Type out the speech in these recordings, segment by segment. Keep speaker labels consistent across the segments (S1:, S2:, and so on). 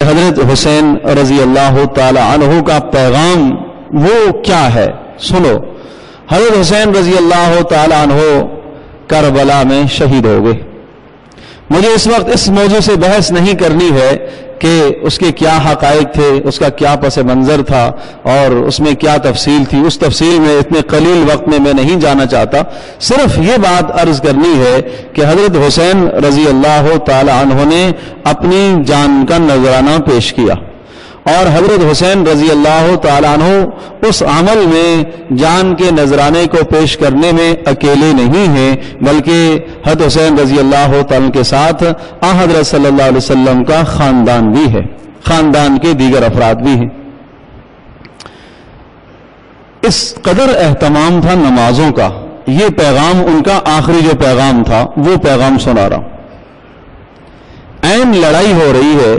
S1: حضرت حسین رضی اللہ تعالی عنہ کا پیغام وہ کیا ہے؟ سنو، حضرت حسین رضی اللہ تعالی عنہ کربلا میں شہید ہو گئے۔ مجھے اس وقت اس موضوع سے بحث نہیں کرنی ہے کہ اس کے کیا حقائق تھے، اس کا کیا پس منظر تھا اور اس میں کیا تفصیل تھی۔ اس تفصیل میں اتنے قلیل وقت میں نہیں جانا چاہتا، صرف یہ بات عرض کرنی ہے کہ حضرت حسین رضی اللہ تعالی عنہ نے اپنی جان کا نذرانہ پیش کیا، اور حضرت حسین رضی اللہ تعالی عنہ اس عمل میں جان کے نذرانے کو پیش کرنے میں اکیلے نہیں ہیں، بلکہ حضرت حسین رضی اللہ تعالی کے ساتھ حضرت صلی اللہ علیہ وسلم کا خاندان بھی ہے، خاندان کے دیگر افراد بھی ہیں۔ اس قدر اہتمام تھا نمازوں کا، یہ پیغام ان کا آخری جو پیغام تھا وہ پیغام سنا رہا ہوں۔ عین لڑائی ہو رہی ہے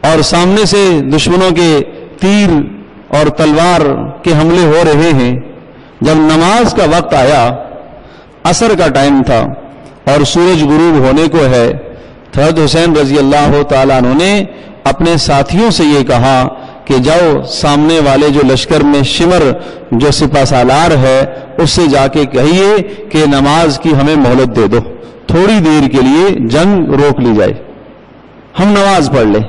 S1: اور سامنے سے دشمنوں کے تیر اور تلوار کے حملے ہو رہے ہیں۔ جب نماز کا وقت آیا، عصر کا ٹائم تھا اور سورج غروب ہونے کو ہے، حضرت حسین رضی اللہ تعالیٰ عنہ نے اپنے ساتھیوں سے یہ کہا کہ جاؤ سامنے والے جو لشکر میں شمر جو سپہ سالار ہے اس سے جا کے کہیے کہ نماز کی ہمیں مہلت دے دو، تھوڑی دیر کے لیے جنگ روک لی جائے، ہم نماز پڑھ لیں۔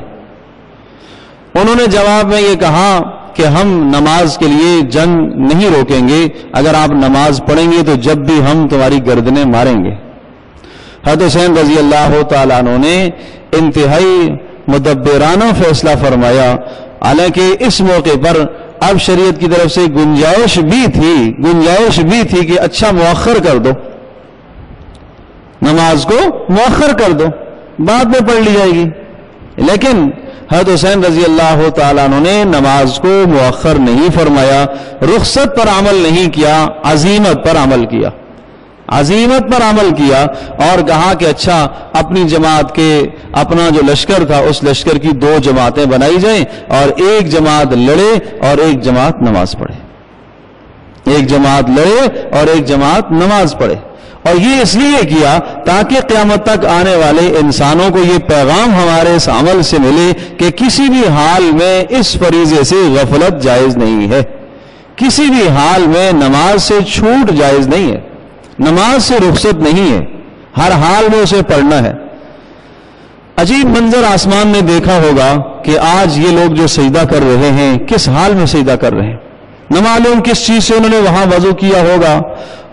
S1: انہوں نے جواب میں یہ کہا کہ ہم نماز کے لیے جنگ نہیں روکیں گے، اگر آپ نماز پڑھیں گے تو جب بھی ہم تمہاری گردنیں ماریں گے۔ حضرت حسین رضی اللہ تعالیٰ عنہ نے انتہائی مدبرانہ فیصلہ فرمایا، حالانکہ اس موقع پر اب شریعت کی طرف سے گنجائش بھی تھی کہ اچھا مؤخر کر دو، نماز کو مؤخر کر دو، بعد میں پڑھ لی جائے گی، لیکن حضرت حسین رضی اللہ تعالیٰ عنہ نے نماز کو مؤخر نہیں فرمایا، رخصت پر عمل نہیں کیا، عزیمت پر عمل کیا، عزیمت پر عمل کیا اور کہا کہ اچھا اپنی جماعت کے اپنا جو لشکر تھا اس لشکر کی دو جماعتیں بنائی جائیں اور ایک جماعت لڑے اور ایک جماعت نماز پڑھے، ایک جماعت لڑے اور ایک جماعت نماز پڑھے۔ اور یہ اس لیے کیا تاکہ قیامت تک آنے والے انسانوں کو یہ پیغام ہمارے اس عمل سے ملے کہ کسی بھی حال میں اس فریضے سے غفلت جائز نہیں ہے، کسی بھی حال میں نماز سے چھوٹ جائز نہیں ہے، نماز سے رخصت نہیں ہے، ہر حال میں اسے پڑھنا ہے۔ عجیب منظر آسمان نے دیکھا ہوگا کہ آج یہ لوگ جو سجدہ کر رہے ہیں کس حال میں سجدہ کر رہے ہیں، نہ معلوم کس چیز سے انہوں نے وہاں وضو کیا ہوگا،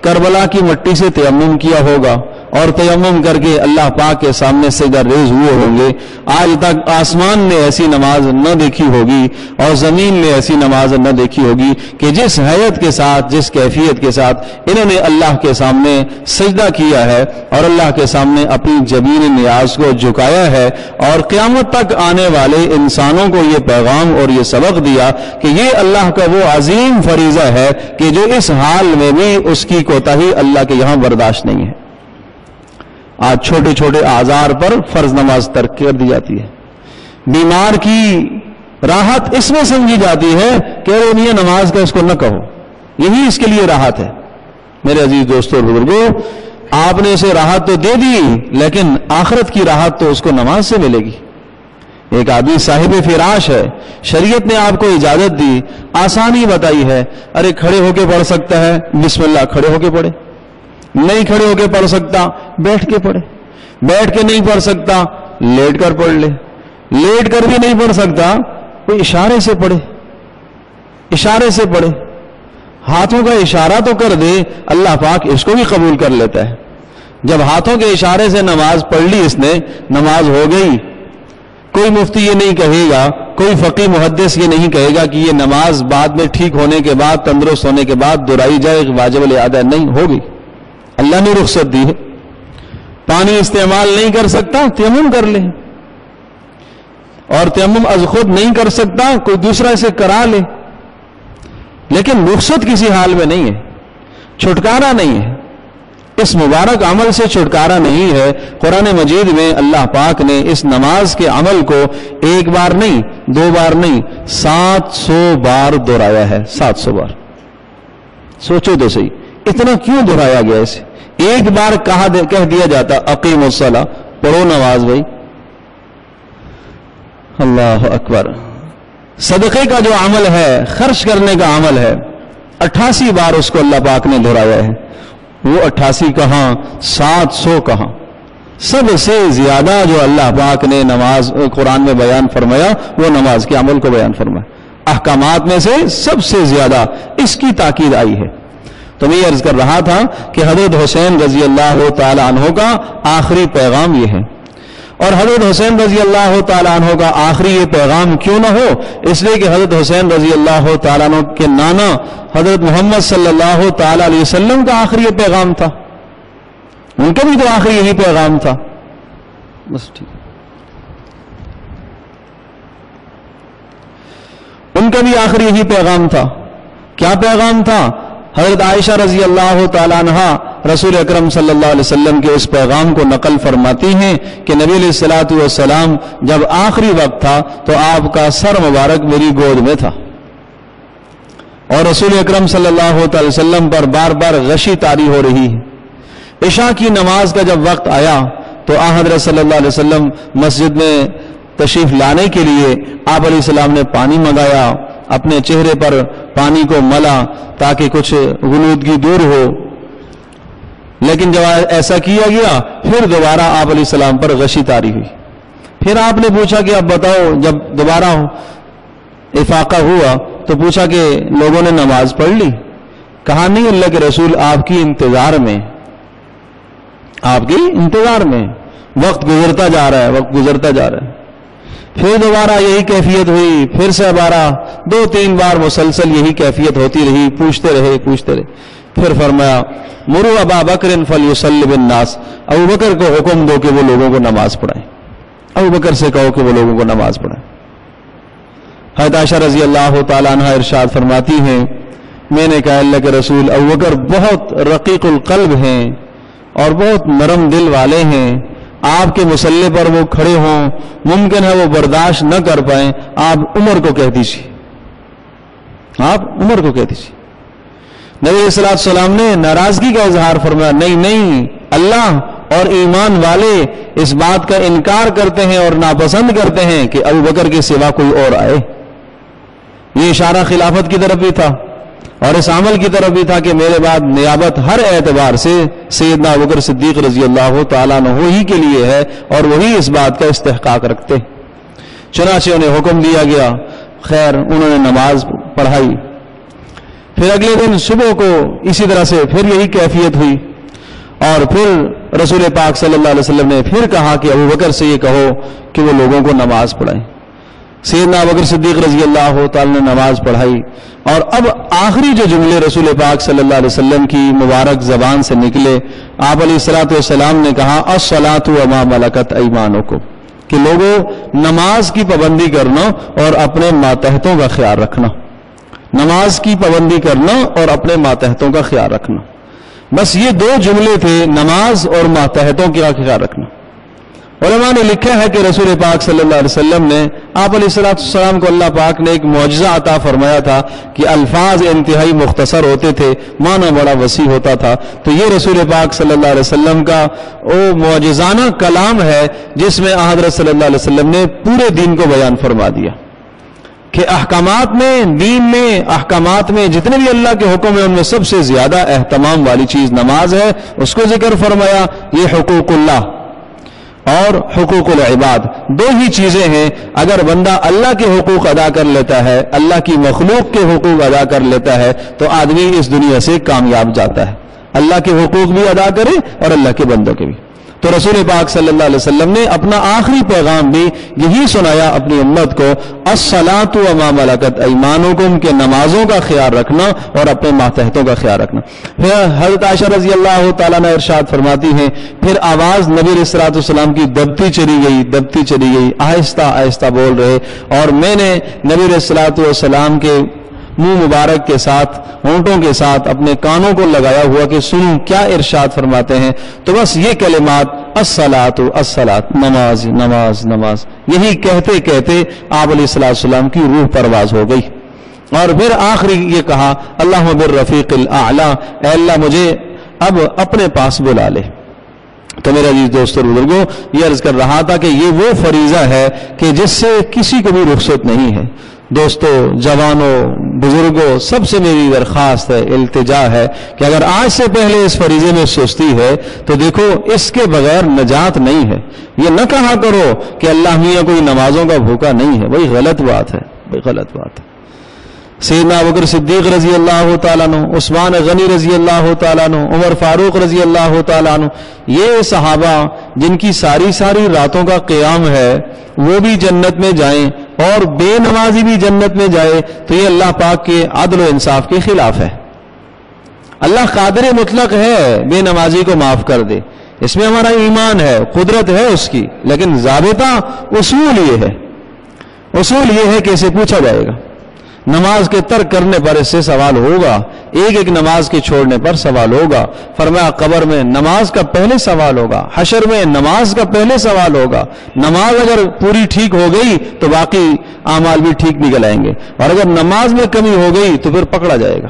S1: کربلا کی مٹی سے تیمم کیا ہوگا اور تیمم کر کے اللہ پاک کے سامنے سجدہ ریز ہوئے ہوں گے۔ آج تک آسمان نے ایسی نماز نہ دیکھی ہوگی اور زمین نے ایسی نماز نہ دیکھی ہوگی کہ جس حیت کے ساتھ، جس کیفیت کے ساتھ انہوں نے اللہ کے سامنے سجدہ کیا ہے اور اللہ کے سامنے اپنی جبین نیاز کو جھکایا ہے، اور قیامت تک آنے والے انسانوں کو یہ پیغام اور یہ سبق دیا کہ یہ اللہ کا وہ عظیم فریضہ ہے کہ جو اس حال میں بھی اس کی کوتاہی اللہ کے یہاں برداشت نہیں ہے۔ آج چھوٹے چھوٹے اعذار پر فرض نماز ترک کر دی جاتی ہے، بیمار کی راحت اس میں سمجھی جاتی ہے کہ یہ نماز کا اس کو نہ کہو، یہی اس کے لیے راحت ہے۔ میرے عزیز دوستو اور بزرگوں، آپ نے اسے راحت تو دے دی لیکن آخرت کی راحت تو اس کو نماز سے ملے گی۔ ایک آدمی صاحب فراش ہے، شریعت نے آپ کو اجازت دی، آسانی بتائی ہے، ارے کھڑے ہو کے پڑھ سکتا ہے، بسم اللہ کھڑے ہو کے پڑھے، نہیں کھڑے ہو کے پڑھ سکتا بیٹھ کے پڑھے، بیٹھ کے نہیں پڑھ سکتا لیٹ کر پڑھ لے، لیٹ کر بھی نہیں پڑھ سکتا کوئی اشارے سے پڑھے، اشارے سے پڑھے، ہاتھوں کا اشارہ تو کر دے، اللہ پاک اس کو بھی قبول کر لیتا ہے۔ جب ہاتھوں کے اشارے سے نماز پڑھ لی اس نے، نماز ہو گئی۔ کوئی مفتی یہ نہیں کہے گا، کوئی فقی محدث یہ نہیں کہے گا کہ یہ نماز بعد میں ٹھیک ہونے کے بعد، تندرست ہونے کے بعد دہرائی جائے، واجب الادا نہیں ہوگی، اللہ نے رخصت دی ہے۔ پانی استعمال نہیں کر سکتا تیمم کر لے، اور تیمم از خود نہیں کر سکتا کوئی دوسرا اسے کرا لے، لیکن رخصت کسی حال میں نہیں ہے، چھٹکارا نہیں ہے، اس مبارک عمل سے چھٹکارا نہیں ہے۔ قرآن مجید میں اللہ پاک نے اس نماز کے عمل کو ایک بار نہیں، دو بار نہیں، 700 بار دہرایا ہے، 700 بار۔ سوچو تو صحیح، اتنا کیوں دہرایا گیا اسے؟ ایک بار کہہ دیا جاتا اقیم الصلاۃ، پڑھو نماز بھائی، اللہ اکبر. صدقے کا جو عمل ہے، خرچ کرنے کا عمل ہے، 88 بار اس کو اللہ پاک نے دہرایا ہے. وہ 88 کہاں، 700 کہاں. سب سے زیادہ جو اللہ پاک نے نماز قرآن میں بیان فرمایا وہ نماز کے عمل کو بیان فرمایا. احکامات میں سے سب سے زیادہ اس کی تاکید آئی ہے. تو میں یہ عرض کر رہا تھا کہ حضرت حسین رضی اللہ تعالی عنہ کا آخری پیغام یہ ہے. اور حضرت حسین رضی اللہ تعالیٰ عنہ کا آخری یہ پیغام کیوں نہ ہو؟ اس لیے کہ حضرت حسین رضی اللہ تعالیٰ عنہ کے نانا حضرت محمد صلی اللہ تعالیٰ علیہ وسلم کا آخری یہ پیغام تھا. ان کا بھی تو آخری یہی پیغام تھا. بس ٹھیک. ان کا بھی آخری یہی پیغام تھا. کیا پیغام تھا؟ حضرت عائشہ رضی اللہ تعالیٰ عنہا رسول اکرم صلی اللہ علیہ وسلم کے اس پیغام کو نقل فرماتی ہیں کہ نبی علیہ الصلوۃ والسلام جب آخری وقت تھا تو آپ کا سر مبارک میری گود میں تھا، اور رسول اکرم صلی اللہ تعالی وسلم پر بار بار غشی طاری ہو رہی ہے. عشاء کی نماز کا جب وقت آیا تو آن حضرت صلی اللہ علیہ وسلم مسجد میں تشریف لانے کے لیے آپ علیہ السلام نے پانی منگایا، اپنے چہرے پر پانی کو ملا تاکہ کچھ غنودگی دور ہو. لیکن جب ایسا کیا گیا پھر دوبارہ آپ علیہ السلام پر غشی طاری ہوئی. پھر آپ نے پوچھا کہ اب بتاؤ، جب دوبارہ افاقہ ہوا تو پوچھا کہ لوگوں نے نماز پڑھ لی؟ کہا نہیں اللہ کے رسول آپ کی انتظار میں، آپ کی انتظار میں. وقت گزرتا جا رہا ہے، وقت گزرتا جا رہا ہے. پھر دوبارہ یہی کیفیت ہوئی، پھر سے دوبارہ 2-3 بار مسلسل یہی کیفیت ہوتی رہی، پوچھتے رہے. پھر فرمایا مرو ابا بکر فلیصلی بالناس، ابو بکر کو حکم دو کہ وہ لوگوں کو نماز پڑھائیں. ابو بکر سے کہو کہ وہ لوگوں کو نماز پڑھائیں. حضرت عائشہ رضی اللہ تعالیٰ عنہ ارشاد فرماتی ہیں میں نے کہا اللہ کے رسول ابو بکر بہت رقیق القلب ہیں اور بہت نرم دل والے ہیں، آپ کے مصلی پر وہ کھڑے ہوں ممکن ہے وہ برداشت نہ کر پائیں، آپ عمر کو کہہ دیجیے، آپ عمر کو کہہ دیجیے. نبی علیہ الصلوۃ والسلام نے ناراضگی کا اظہار فرمایا نہیں، اللہ اور ایمان والے اس بات کا انکار کرتے ہیں اور ناپسند کرتے ہیں کہ ابو بکر کے سوا کوئی اور آئے. یہ اشارہ خلافت کی طرف بھی تھا اور اس عمل کی طرف بھی تھا کہ میرے بعد نیابت ہر اعتبار سے سیدنا ابوبکر صدیق رضی اللہ تعالیٰ عنہ ہی کے لیے ہے اور وہی اس بات کا استحقاق رکھتے. چنانچہ انہیں حکم دیا گیا. خیر انہوں نے نماز پڑھائی. پھر اگلے دن صبح کو اسی طرح سے پھر یہی کیفیت ہوئی اور پھر رسول پاک صلی اللہ علیہ وسلم نے پھر کہا کہ ابوبکر سے یہ کہو کہ وہ لوگوں کو نماز پڑھائیں. سیدنا ابوبکر صدیق رضی اللہ تعالی نے نماز پڑھائی اور اب آخری جو جملے رسول پاک صلی اللہ علیہ وسلم کی مبارک زبان سے نکلے، آپ علیہ الصلوۃ والسلام نے کہا الصلاۃ وما ملکت ایمانکم، کہ لوگوں نماز کی پابندی کرنا اور اپنے ماتحتوں کا خیال رکھنا. نماز کی پابندی کرنا اور اپنے ماتحتوں کا خیال رکھنا. بس یہ 2 جملے تھے، نماز اور ماتحتوں کا خیال رکھنا. علماء نے لکھا ہے کہ رسول پاک صلی اللہ علیہ وسلم نے آپ علیہ السلام کو اللہ پاک نے ایک معجزہ عطا فرمایا تھا کہ الفاظ انتہائی مختصر ہوتے تھے، معنی بڑا وسیع ہوتا تھا. تو یہ رسول پاک صلی اللہ علیہ وسلم کا وہ معجزانہ کلام ہے جس میں حضرت صلی اللہ علیہ وسلم نے پورے دین کو بیان فرما دیا کہ احکامات میں، دین میں، احکامات میں جتنے بھی اللہ کے حکم ہیں ان میں سب سے زیادہ اہتمام والی چیز نماز ہے. اس کو ذکر فرمایا. یہ حقوق اللہ اور حقوق العباد 2 ہی چیزیں ہیں. اگر بندہ اللہ کے حقوق ادا کر لیتا ہے، اللہ کی مخلوق کے حقوق ادا کر لیتا ہے تو آدمی اس دنیا سے کامیاب جاتا ہے. اللہ کے حقوق بھی ادا کرے اور اللہ کے بندوں کے بھی. تو رسول پاک صلی اللہ علیہ وسلم نے اپنا آخری پیغام بھی یہی سنایا اپنی امت کو، الصلاۃ وما ملکت ایمانکم، کہ نمازوں کا خیال رکھنا اور اپنے ماتحتوں کا خیال رکھنا. پھر حضرت عائشہ رضی اللہ تعالیٰ نے ارشاد فرماتی ہیں پھر آواز نبی علیہ الصلوۃ والسلام کی دبتی چلی گئی، آہستہ آہستہ بول رہے اور میں نے نبی علیہ الصلوۃ والسلام کے منہ مبارک کے ساتھ، ہونٹوں کے ساتھ اپنے کانوں کو لگایا ہوا کہ سنوں کیا ارشاد فرماتے ہیں. تو بس یہ کلمات الصلاۃ الصلاۃ، نماز نماز نماز، یہی کہتے کہتے آپ علیہ السلام کی روح پرواز ہو گئی. اور پھر آخری یہ کہا اللہم بالرفیق الاعلی، اے اللہ مجھے اب اپنے پاس بلا لے. تو میرے عزیز دوستوں اور بزرگوں، یہ عرض کر رہا تھا کہ یہ وہ فریضہ ہے کہ جس سے کسی کو بھی رخصت نہیں ہے۔ دوستوں، جوانوں، بزرگوں، سب سے میری درخواست ہے، التجا ہے کہ اگر آج سے پہلے اس فریضے میں سستی ہے تو دیکھو اس کے بغیر نجات نہیں ہے۔ یہ نہ کہا کرو کہ اللہ میاں کوئی نمازوں کا بھوکا نہیں ہے، وہی غلط بات ہے، وہی غلط بات ہے۔ سیدنا ابوبکر صدیق رضی اللہ تعالیٰ عنہ، عثمان غنی رضی اللہ تعالیٰ عنہ، عمر فاروق رضی اللہ تعالیٰ عنہ، یہ صحابہ جن کی ساری ساری راتوں کا قیام ہے، وہ بھی جنت میں جائیں اور بے نمازی بھی جنت میں جائے تو یہ اللہ پاک کے عدل و انصاف کے خلاف ہے۔ اللہ قادر مطلق ہے بے نمازی کو معاف کر دے، اس میں ہمارا ایمان ہے، قدرت ہے اس کی، لیکن ضابطہ اصول یہ ہے کہ اسے پوچھا جائے گا۔ نماز کے ترک کرنے پر اس سے سوال ہوگا، ایک ایک نماز کے چھوڑنے پر سوال ہوگا۔ فرمایا قبر میں نماز کا پہلے سوال ہوگا، حشر میں نماز کا پہلے سوال ہوگا۔ نماز اگر پوری ٹھیک ہو گئی تو باقی اعمال بھی ٹھیک نکل آئیں گے، اور اگر نماز میں کمی ہو گئی تو پھر پکڑا جائے گا،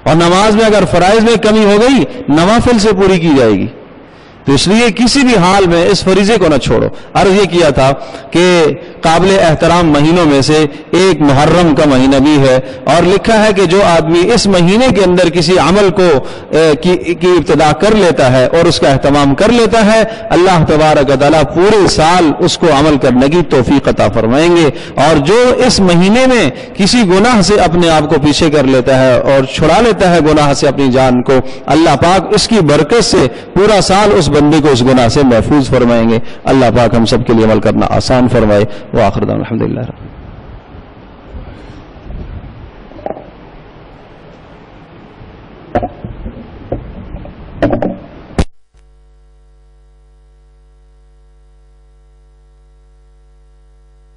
S1: اور نماز میں اگر فرائض میں کمی ہو گئی نوافل سے پوری کی جائے گی۔ تو اس لیے کسی بھی حال میں اس فریضے کو نہ چھوڑو۔ عرض یہ کیا تھا کہ قابل احترام مہینوں میں سے ایک محرم کا مہینہ بھی ہے، اور لکھا ہے کہ جو آدمی اس مہینے کے اندر کسی عمل کو کی ابتدا کر لیتا ہے اور اس کا اہتمام کر لیتا ہے، اللہ تبارک و تعالیٰ پورے سال اس کو عمل کرنے کی توفیق عطا فرمائیں گے۔ اور جو اس مہینے میں کسی گناہ سے اپنے آپ کو پیچھے کر لیتا ہے اور چھڑا لیتا ہے گناہ سے اپنی جان کو، اللہ پاک اس کی برکت سے پورا سال اس بندے کو اس گناہ سے محفوظ فرمائیں گے۔ اللہ پاک ہم سب کے لیے عمل کرنا آسان فرمائے۔ وآخر دعوانا الحمدللہ۔